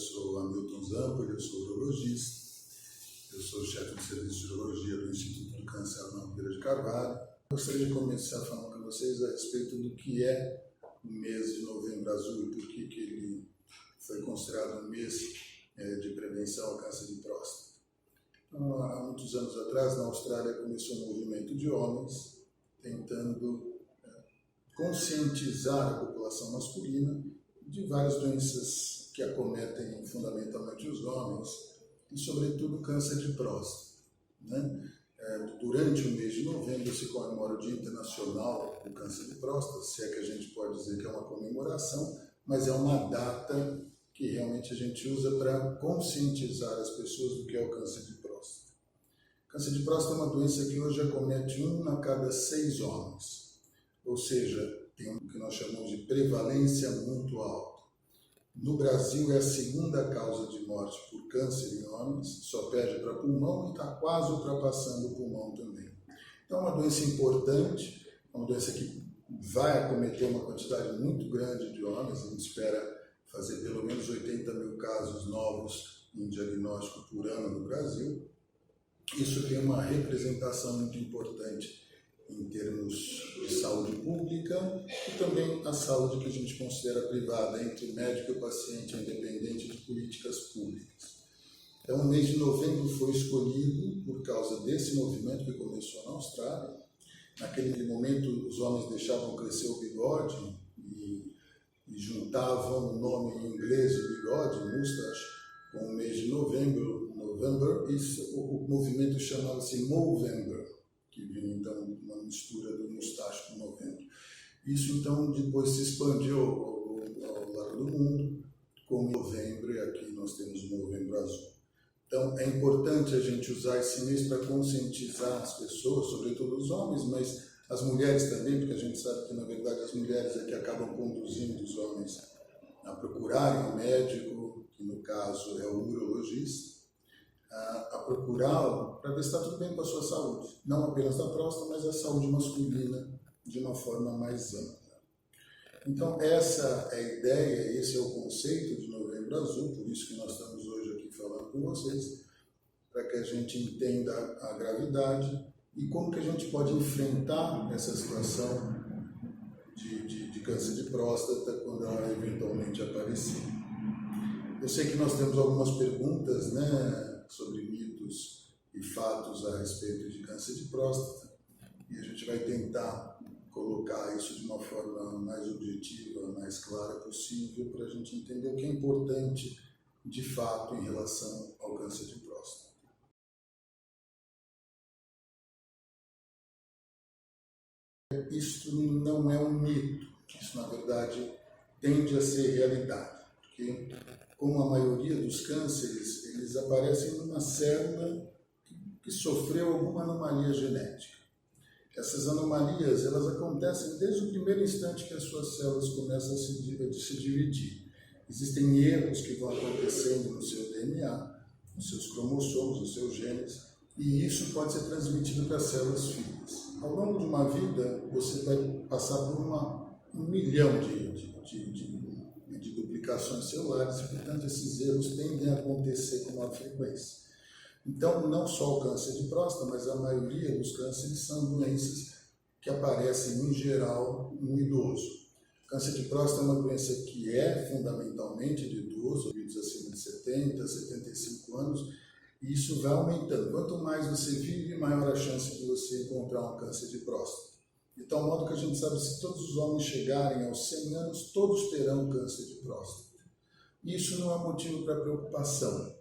sou Hamilton Zampoli, eu sou urologista, eu sou chefe de serviço de urologia do Instituto do Câncer Arnaldo Vieira de Carvalho. Gostaria de começar falando com vocês a respeito do que é o mês de Novembro Azul e por que ele foi considerado um mês de prevenção ao câncer de próstata. Então, há muitos anos atrás, na Austrália, começou um movimento de homens tentando conscientizar a população masculina de várias doenças que acometem fundamentalmente os homens e, sobretudo, o câncer de próstata, né? Durante o mês de novembro se comemora o Dia Internacional do Câncer de Próstata, se é que a gente pode dizer que é uma comemoração, mas é uma data que realmente a gente usa para conscientizar as pessoas do que é o câncer de próstata. O câncer de próstata é uma doença que hoje acomete 1 a cada 6 homens, ou seja, tem o que nós chamamos de prevalência muito alta. No Brasil é a segunda causa de morte por câncer em homens, só perde para pulmão e está quase ultrapassando o pulmão também. Então é uma doença importante, é uma doença que vai acometer uma quantidade muito grande de homens, a gente espera fazer pelo menos 80 mil casos novos em diagnóstico por ano no Brasil. Isso tem uma representação muito importante em termos de saúde pública e também a saúde que a gente considera privada, entre o médico e o paciente, independente de políticas públicas. Então, o mês de novembro foi escolhido por causa desse movimento que começou na Austrália. Naquele momento, os homens deixavam crescer o bigode e juntavam o nome em inglês de bigode, mustache, com o mês de novembro, o movimento chamava-se Movember, que vinha então uma mistura do mustache com novembro. Isso então depois se expandiu ao largo do mundo, como novembro, e aqui nós temos o Novembro Azul. Então é importante a gente usar esse mês para conscientizar as pessoas, sobretudo os homens, mas as mulheres também, porque a gente sabe que na verdade as mulheres é que acabam conduzindo os homens a procurarem um médico, que no caso é o urologista, a procurá-lo para ver se está tudo bem com a sua saúde. Não apenas da próstata, mas a saúde masculina de uma forma mais ampla. Então essa é a ideia, esse é o conceito de Novembro Azul, por isso que nós estamos hoje aqui falando com vocês, para que a gente entenda a gravidade e como que a gente pode enfrentar essa situação de câncer de próstata quando ela eventualmente aparecer. Eu sei que nós temos algumas perguntas, né, sobre mitos e fatos a respeito de câncer de próstata e a gente vai tentar colocar isso de uma forma mais objetiva, mais clara possível para a gente entender o que é importante de fato em relação ao câncer de próstata. Isso não é um mito, isso na verdade tende a ser realidade, porque como a maioria dos cânceres, eles aparecem numa célula que sofreu alguma anomalia genética. Essas anomalias, elas acontecem desde o primeiro instante que as suas células começam a se dividir. Existem erros que vão acontecendo no seu DNA, nos seus cromossomos, nos seus genes, e isso pode ser transmitido para as células filhas. Ao longo de uma vida, você vai passar por 1 milhão de duplicações celulares e, portanto, esses erros tendem a acontecer com maior frequência. Então, não só o câncer de próstata, mas a maioria dos cânceres são doenças que aparecem, em geral, no idoso. O câncer de próstata é uma doença que é fundamentalmente de idoso, indivíduos acima de 70, 75 anos, e isso vai aumentando. Quanto mais você vive, maior a chance de você encontrar um câncer de próstata. De tal modo que a gente sabe que se todos os homens chegarem aos 100 anos, todos terão câncer de próstata. Isso não é motivo para preocupação,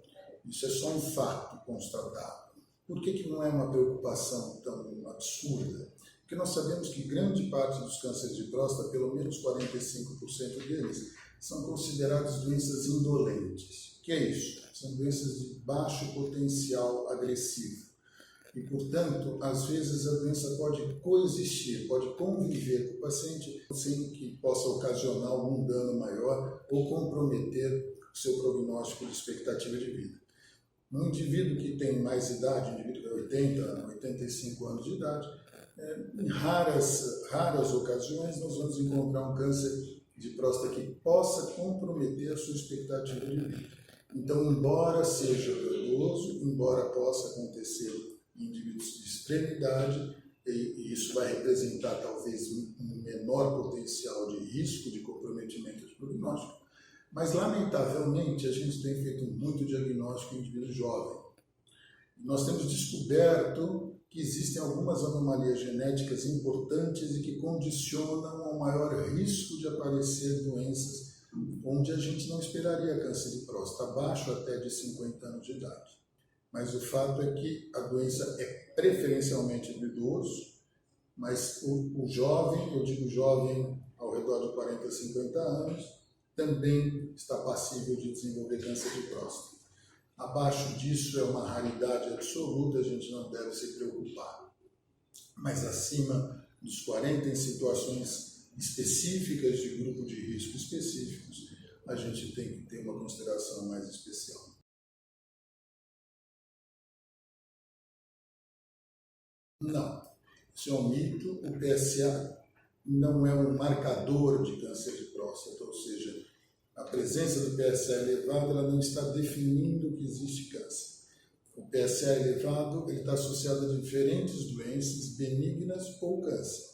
isso é só um fato constatado. Por que não é uma preocupação tão absurda? Porque nós sabemos que grande parte dos cânceres de próstata, pelo menos 45% deles, são considerados doenças indolentes. O que é isso? São doenças de baixo potencial agressivo. E, portanto, às vezes a doença pode coexistir, pode conviver com o paciente sem que possa ocasionar algum dano maior ou comprometer o seu prognóstico de expectativa de vida. Um indivíduo que tem mais idade, um indivíduo de 80, 85 anos de idade, em raras ocasiões nós vamos encontrar um câncer de próstata que possa comprometer a sua expectativa de vida. Então, embora seja danoso, embora possa acontecer em indivíduos de extrema idade, e isso vai representar talvez um menor potencial de risco de comprometimento de prognóstico, mas lamentavelmente a gente tem feito muito diagnóstico em indivíduo jovem. Nós temos descoberto que existem algumas anomalias genéticas importantes e que condicionam ao maior risco de aparecer doenças onde a gente não esperaria câncer de próstata, abaixo até de 50 anos de idade. Mas o fato é que a doença é preferencialmente do idoso, mas o jovem, eu digo jovem ao redor de 40 a 50 anos, também está passível de desenvolver câncer de próstata. Abaixo disso é uma raridade absoluta, a gente não deve se preocupar. Mas acima dos 40, em situações específicas de grupo de risco específicos, a gente tem que ter uma consideração mais especial. Não, isso é um mito. O PSA não é um marcador de câncer de próstata, ou seja, a presença do PSA elevado ela não está definindo que existe câncer. O PSA elevado ele está associado a diferentes doenças benignas ou câncer.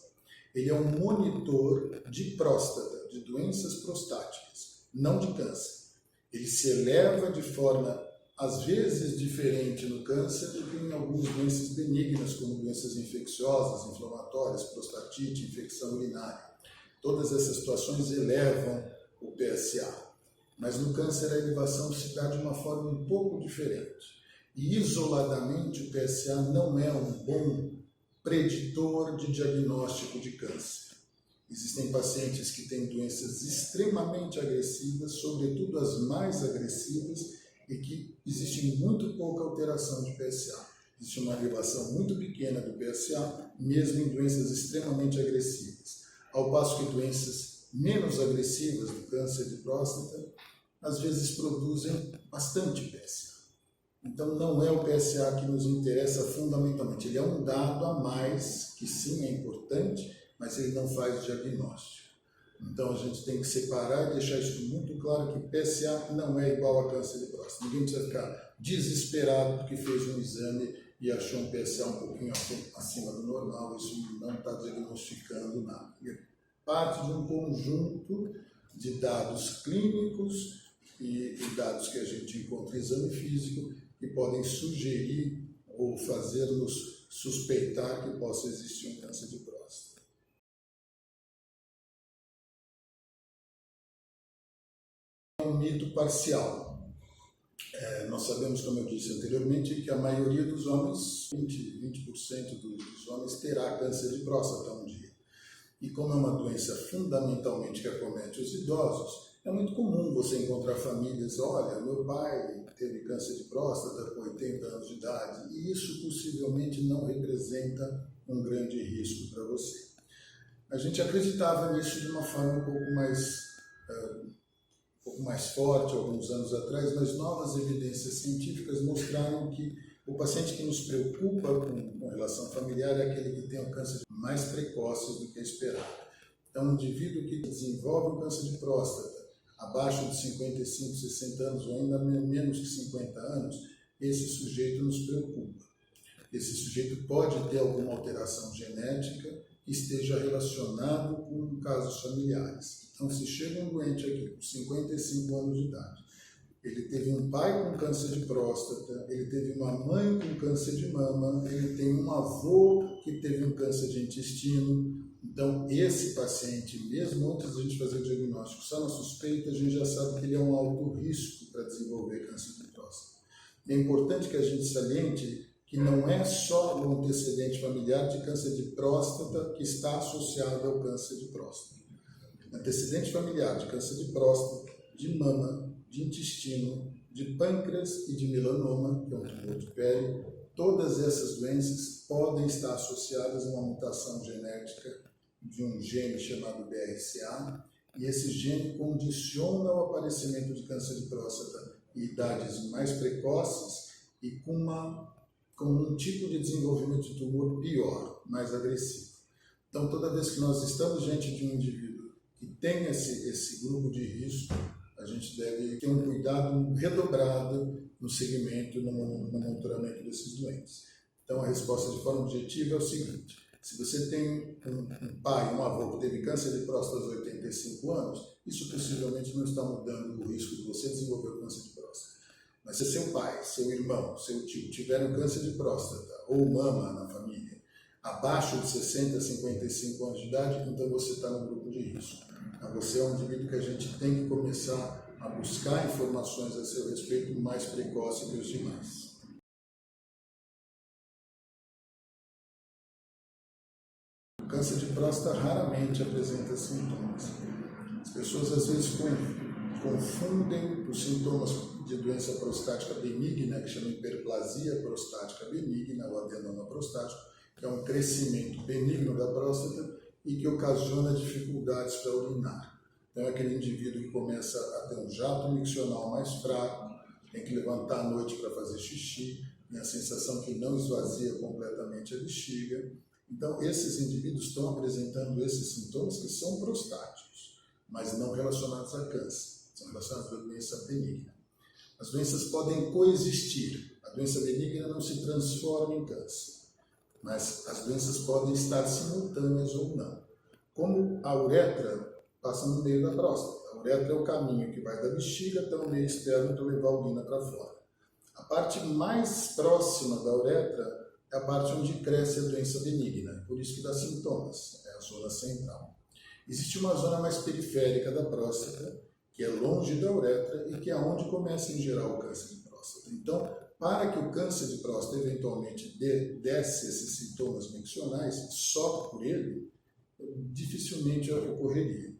Ele é um monitor de próstata, de doenças prostáticas, não de câncer. Ele se eleva de forma, às vezes, diferente no câncer do que em algumas doenças benignas, como doenças infecciosas, inflamatórias, prostatite, infecção urinária. Todas essas situações elevam o PSA. Mas no câncer a elevação se dá de uma forma um pouco diferente. E isoladamente o PSA não é um bom preditor de diagnóstico de câncer. Existem pacientes que têm doenças extremamente agressivas, sobretudo as mais agressivas, e que existe muito pouca alteração de PSA. Existe uma elevação muito pequena do PSA, mesmo em doenças extremamente agressivas. Ao passo que doenças menos agressivas do câncer de próstata, às vezes produzem bastante PSA. Então não é o PSA que nos interessa fundamentalmente, ele é um dado a mais, que sim é importante, mas ele não faz diagnóstico. Então a gente tem que separar e deixar isso muito claro que PSA não é igual a câncer de próstata. Ninguém precisa ficar desesperado porque fez um exame e achou um PSA um pouquinho acima do normal, isso não está diagnosticando nada. É parte de um conjunto de dados clínicos e dados que a gente encontra em exame físico que podem sugerir ou fazer-nos suspeitar que possa existir um câncer de próstata. É um mito parcial. Nós sabemos, como eu disse anteriormente, que a maioria dos homens, 20% dos homens, terá câncer de próstata um dia. E como é uma doença fundamentalmente que acomete os idosos, é muito comum você encontrar famílias, olha, meu pai teve câncer de próstata com 80 anos de idade, e isso possivelmente não representa um grande risco para você. A gente acreditava nisso de uma forma um pouco mais forte alguns anos atrás, mas novas evidências científicas mostraram que o paciente que nos preocupa com relação familiar é aquele que tem um câncer mais precoce do que esperado. Então, um indivíduo que desenvolve um câncer de próstata abaixo de 55, 60 anos ou ainda menos que 50 anos, esse sujeito nos preocupa. Esse sujeito pode ter alguma alteração genética que esteja relacionado com casos familiares. Então, se chega um doente aqui com 55 anos de idade, ele teve um pai com câncer de próstata, ele teve uma mãe com câncer de mama, ele tem um avô que teve um câncer de intestino. Então, esse paciente, mesmo antes de a gente fazer o diagnóstico, só na suspeita, a gente já sabe que ele é um alto risco para desenvolver câncer de próstata. É importante que a gente saliente que não é só o antecedente familiar de câncer de próstata que está associado ao câncer de próstata. Antecedente familiar de câncer de próstata, de mama, de intestino, de pâncreas e de melanoma, que é um tumor de pele, todas essas doenças podem estar associadas a uma mutação genética de um gene chamado BRCA, e esse gene condiciona o aparecimento de câncer de próstata em idades mais precoces e com um tipo de desenvolvimento de tumor pior, mais agressivo. Então, toda vez que nós estamos diante de um indivíduo que tem esse grupo de risco, a a gente deve ter um cuidado redobrado no segmento, no monitoramento desses doentes. Então, a resposta de forma objetiva é o seguinte: se você tem um pai, um avô que teve câncer de próstata aos 85 anos, isso possivelmente não está mudando o risco de você desenvolver o câncer de próstata. Mas se seu pai, seu irmão, seu tio tiveram câncer de próstata ou mama na família, abaixo de 60 a 55 anos de idade, então você está no grupo de risco. Então, você é um indivíduo que a gente tem que começar a buscar informações a seu respeito mais precoce que os demais. O câncer de próstata raramente apresenta sintomas. As pessoas às vezes confundem os sintomas de doença prostática benigna, que chama hiperplasia prostática benigna ou adenoma prostático, que é um crescimento benigno da próstata e que ocasiona dificuldades para urinar. Então é aquele indivíduo que começa a ter um jato miccional mais fraco, tem que levantar à noite para fazer xixi, tem a sensação que não esvazia completamente a bexiga. Então esses indivíduos estão apresentando esses sintomas que são prostáticos, mas não relacionados a câncer, são relacionados à doença benigna. As doenças podem coexistir, a doença benigna não se transforma em câncer, mas as doenças podem estar simultâneas ou não. Como a uretra passa no meio da próstata, a uretra é o caminho que vai da bexiga até o meio externo para levar a urina para fora. A parte mais próxima da uretra é a parte onde cresce a doença benigna, por isso que dá sintomas, é a zona central. Existe uma zona mais periférica da próstata, que é longe da uretra e que é onde começa em geral o câncer de próstata. Então, para que o câncer de próstata eventualmente desse esses sintomas miccionais, só por ele, dificilmente ocorreria.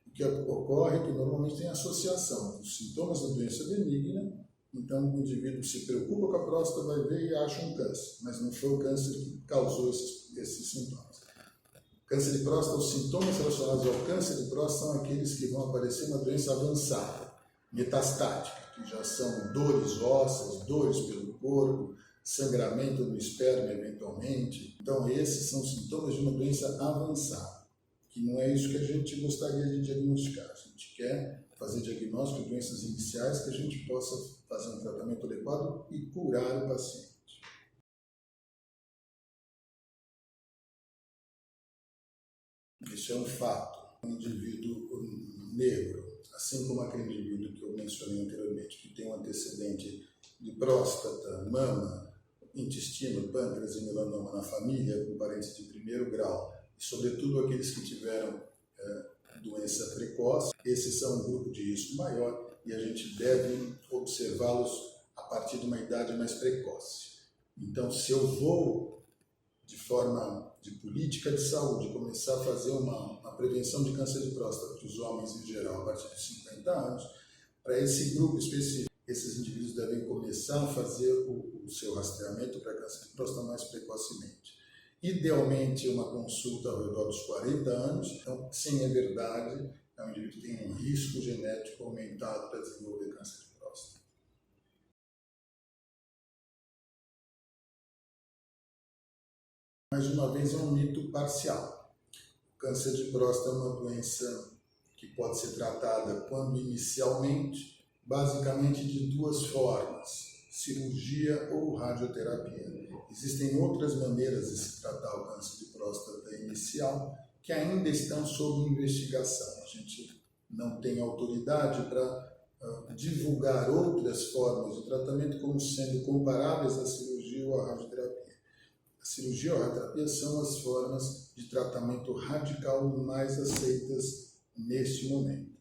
O que ocorre é que normalmente tem associação dos sintomas da doença benigna. Então, o indivíduo se preocupa com a próstata, vai ver e acha um câncer, mas não foi o câncer que causou esses sintomas. Câncer de próstata, os sintomas relacionados ao câncer de próstata são aqueles que vão aparecer na doença avançada, metastática, que já são dores ósseas, dores pelo corpo, sangramento no esperma eventualmente. Então, esses são sintomas de uma doença avançada, que não é isso que a gente gostaria de diagnosticar. A gente quer fazer diagnóstico de doenças iniciais que a gente possa fazer um tratamento adequado e curar o paciente. Isso é um fato. Um indivíduo negro, assim como aquele indivíduo que eu mencionei anteriormente, que tem um antecedente de próstata, mama, intestino, pâncreas e melanoma na família, com parentes de primeiro grau, e sobretudo aqueles que tiveram doença precoce, esses são um grupo de risco maior e a gente deve observá-los a partir de uma idade mais precoce. Então, se eu vou, de forma de política de saúde, começar a fazer uma prevenção de câncer de próstata para os homens em geral a partir de 50 anos, para esse grupo específico, esses indivíduos devem começar a fazer o seu rastreamento para câncer de próstata mais precocemente. Idealmente, uma consulta ao redor dos 40 anos, então, sim, é verdade, é um indivíduo que tem um risco genético aumentado para desenvolver câncer de próstata. Mais uma vez, é um mito parcial. O câncer de próstata é uma doença que pode ser tratada quando inicialmente, basicamente de duas formas, cirurgia ou radioterapia. Existem outras maneiras de se tratar o câncer de próstata inicial que ainda estão sob investigação. A gente não tem autoridade para divulgar outras formas de tratamento como sendo comparáveis à cirurgia ou à radioterapia. A cirurgia ou a radioterapia são as formas de tratamento radical mais aceitas neste momento.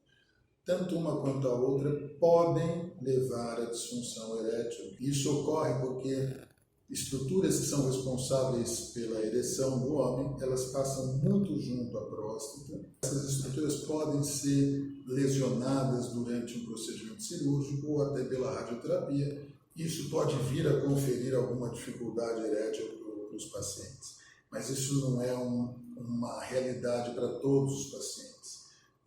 Tanto uma quanto a outra podem levar à disfunção erétil. Isso ocorre porque estruturas que são responsáveis pela ereção do homem, elas passam muito junto à próstata. Essas estruturas podem ser lesionadas durante um procedimento cirúrgico ou até pela radioterapia. Isso pode vir a conferir alguma dificuldade erétil para os pacientes. Mas isso não é uma realidade para todos os pacientes.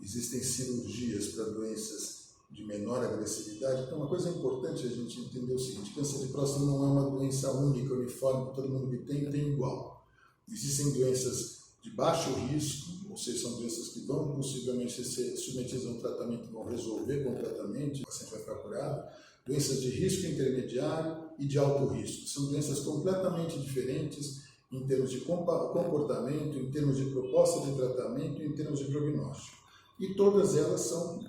Existem cirurgias para doenças de menor agressividade. Então, uma coisa importante a gente entender o seguinte: câncer de próstata não é uma doença única, uniforme, que todo mundo que tem igual. Existem doenças de baixo risco, ou seja, são doenças que vão possivelmente ser submetidas a um tratamento, vão resolver completamente, o paciente vai ficar curado. Doenças de risco intermediário e de alto risco. São doenças completamente diferentes em termos de comportamento, em termos de proposta de tratamento e em termos de prognóstico. E todas elas são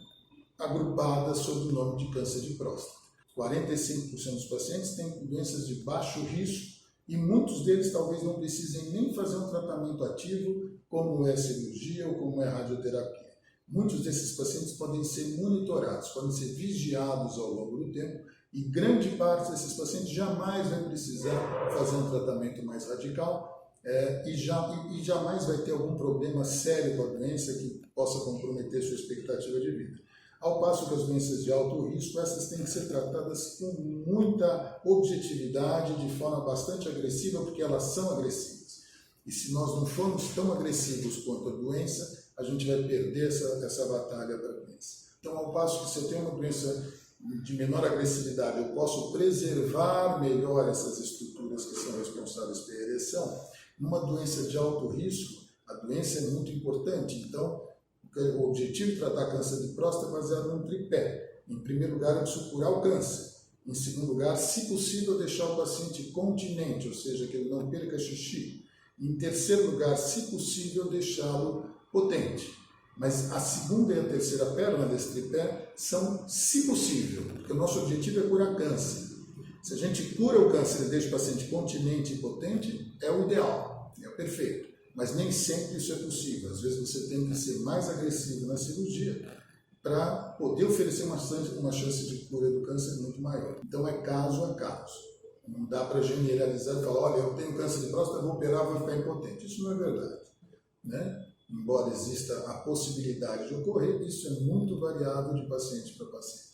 agrupadas sob o nome de câncer de próstata. 45% dos pacientes têm doenças de baixo risco e muitos deles talvez não precisem nem fazer um tratamento ativo, como é cirurgia ou como é radioterapia. Muitos desses pacientes podem ser monitorados, podem ser vigiados ao longo do tempo e grande parte desses pacientes jamais vai precisar fazer um tratamento mais radical e jamais vai ter algum problema sério com a doença que possa comprometer sua expectativa de vida. Ao passo que as doenças de alto risco, essas têm que ser tratadas com muita objetividade, de forma bastante agressiva, porque elas são agressivas. E se nós não formos tão agressivos quanto a doença, a gente vai perder essa batalha para a doença. Então, ao passo que se eu tenho uma doença de menor agressividade, eu posso preservar melhor essas estruturas que são responsáveis pela ereção. Numa doença de alto risco, a doença é muito importante. Então, o objetivo de tratar câncer de próstata é baseado num tripé. Em primeiro lugar, eu preciso curar o câncer. Em segundo lugar, se possível, deixar o paciente continente, ou seja, que ele não perca xixi. Em terceiro lugar, se possível, deixá-lo potente. Mas a segunda e a terceira pérola desse tripé são se possível, porque o nosso objetivo é curar câncer. Se a gente cura o câncer e deixa o paciente continente e potente, é o ideal, é o perfeito. Mas nem sempre isso é possível. Às vezes você tem que ser mais agressivo na cirurgia para poder oferecer uma chance de cura do câncer muito maior. Então é caso a caso. Não dá para generalizar e falar, olha, eu tenho câncer de próstata, vou operar, vou ficar impotente. Isso não é verdade, né? Embora exista a possibilidade de ocorrer, isso é muito variável de paciente para paciente.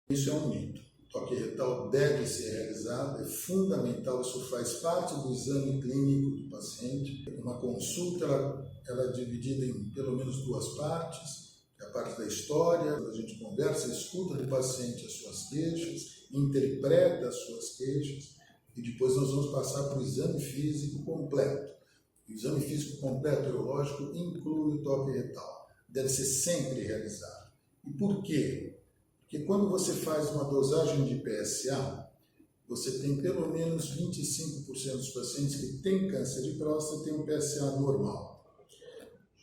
Isso é um mito. O toque retal deve ser realizado, é fundamental, isso faz parte do exame clínico do paciente. Uma consulta ela é dividida em pelo menos duas partes, que é a parte da história, a gente conversa, escuta do paciente as suas queixas, interpreta as suas queixas, e depois nós vamos passar para o exame físico completo. O exame físico completo urológico inclui o toque retal, deve ser sempre realizado. E por quê? Porque quando você faz uma dosagem de PSA, você tem pelo menos 25% dos pacientes que têm câncer de próstata têm um PSA normal.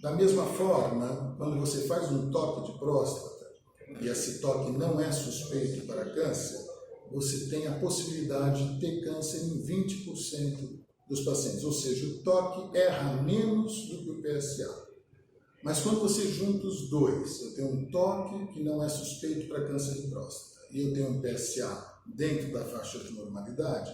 Da mesma forma, quando você faz um toque de próstata e esse toque não é suspeito para câncer, você tem a possibilidade de ter câncer em 20% dos pacientes. Ou seja, o toque erra menos do que o PSA. Mas quando você junta os dois, eu tenho um toque que não é suspeito para câncer de próstata e eu tenho um PSA dentro da faixa de normalidade,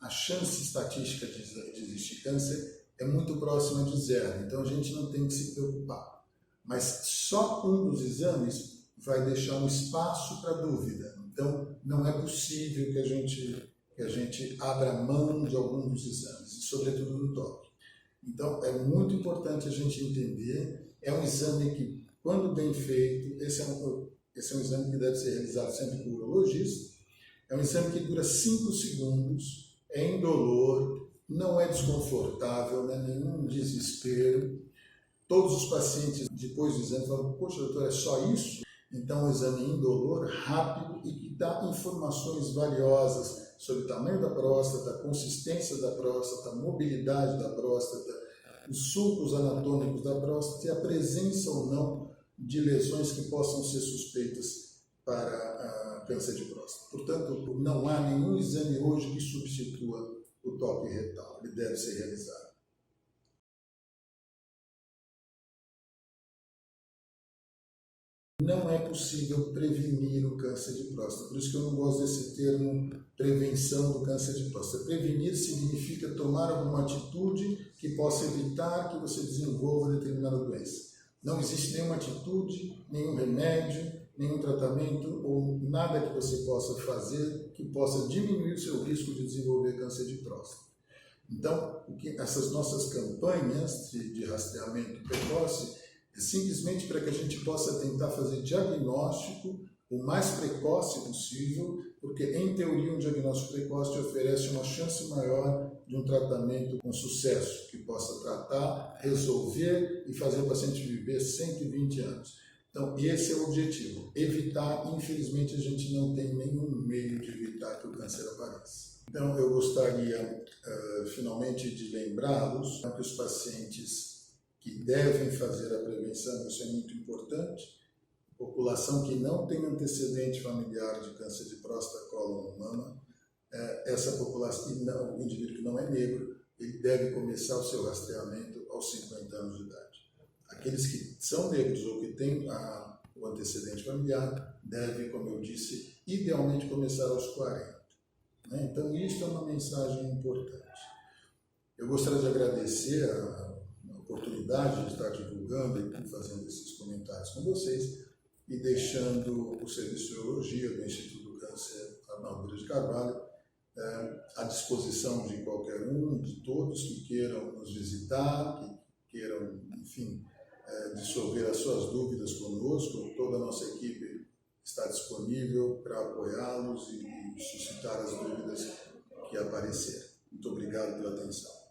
a chance estatística de existir câncer é muito próxima de zero. Então a gente não tem que se preocupar. Mas só um dos exames vai deixar um espaço para dúvida. Então não é possível que a gente abra mão de algum dos exames, e sobretudo do toque. Então é muito importante a gente entender. É um exame que, quando bem feito, esse é um exame que deve ser realizado sempre por urologista. É um exame que dura 5 segundos, é indolor, não é desconfortável, não é nenhum desespero. Todos os pacientes, depois do exame, falam, poxa, doutor, é só isso? Então, é um exame indolor, rápido e que dá informações valiosas sobre o tamanho da próstata, a consistência da próstata, a mobilidade da próstata, os sulcos anatômicos da próstata e a presença ou não de lesões que possam ser suspeitas para câncer de próstata. Portanto, não há nenhum exame hoje que substitua o toque retal, ele deve ser realizado. Não é possível prevenir o câncer de próstata, por isso que eu não gosto desse termo prevenção do câncer de próstata. Prevenir significa tomar alguma atitude que possa evitar que você desenvolva determinada doença. Não existe nenhuma atitude, nenhum remédio, nenhum tratamento ou nada que você possa fazer que possa diminuir o seu risco de desenvolver câncer de próstata. Então, essas nossas campanhas de rastreamento precoce é simplesmente para que a gente possa tentar fazer diagnóstico o mais precoce possível, porque, em teoria, um diagnóstico precoce oferece uma chance maior de um tratamento com sucesso, que possa tratar, resolver e fazer o paciente viver 120 anos. Então, esse é o objetivo, evitar. Infelizmente, a gente não tem nenhum meio de evitar que o câncer apareça. Então, eu gostaria, finalmente, de lembrá-los que os pacientes que devem fazer a prevenção, isso é muito importante. População que não tem antecedente familiar de câncer de próstata, cólon ou mama, essa população, o indivíduo que não é negro, ele deve começar o seu rastreamento aos 50 anos de idade. Aqueles que são negros ou que têm o antecedente familiar devem, como eu disse, idealmente começar aos 40. Né? Então, isso é uma mensagem importante. Eu gostaria de agradecer a oportunidade de estar divulgando e fazendo esses comentários com vocês e deixando o Serviço de Urologia do Instituto do Câncer Arnaldo de Carvalho à disposição de qualquer um, de todos que queiram nos visitar, que queiram, enfim, dissolver as suas dúvidas conosco. Toda a nossa equipe está disponível para apoiá-los e suscitar as dúvidas que aparecerem. Muito obrigado pela atenção.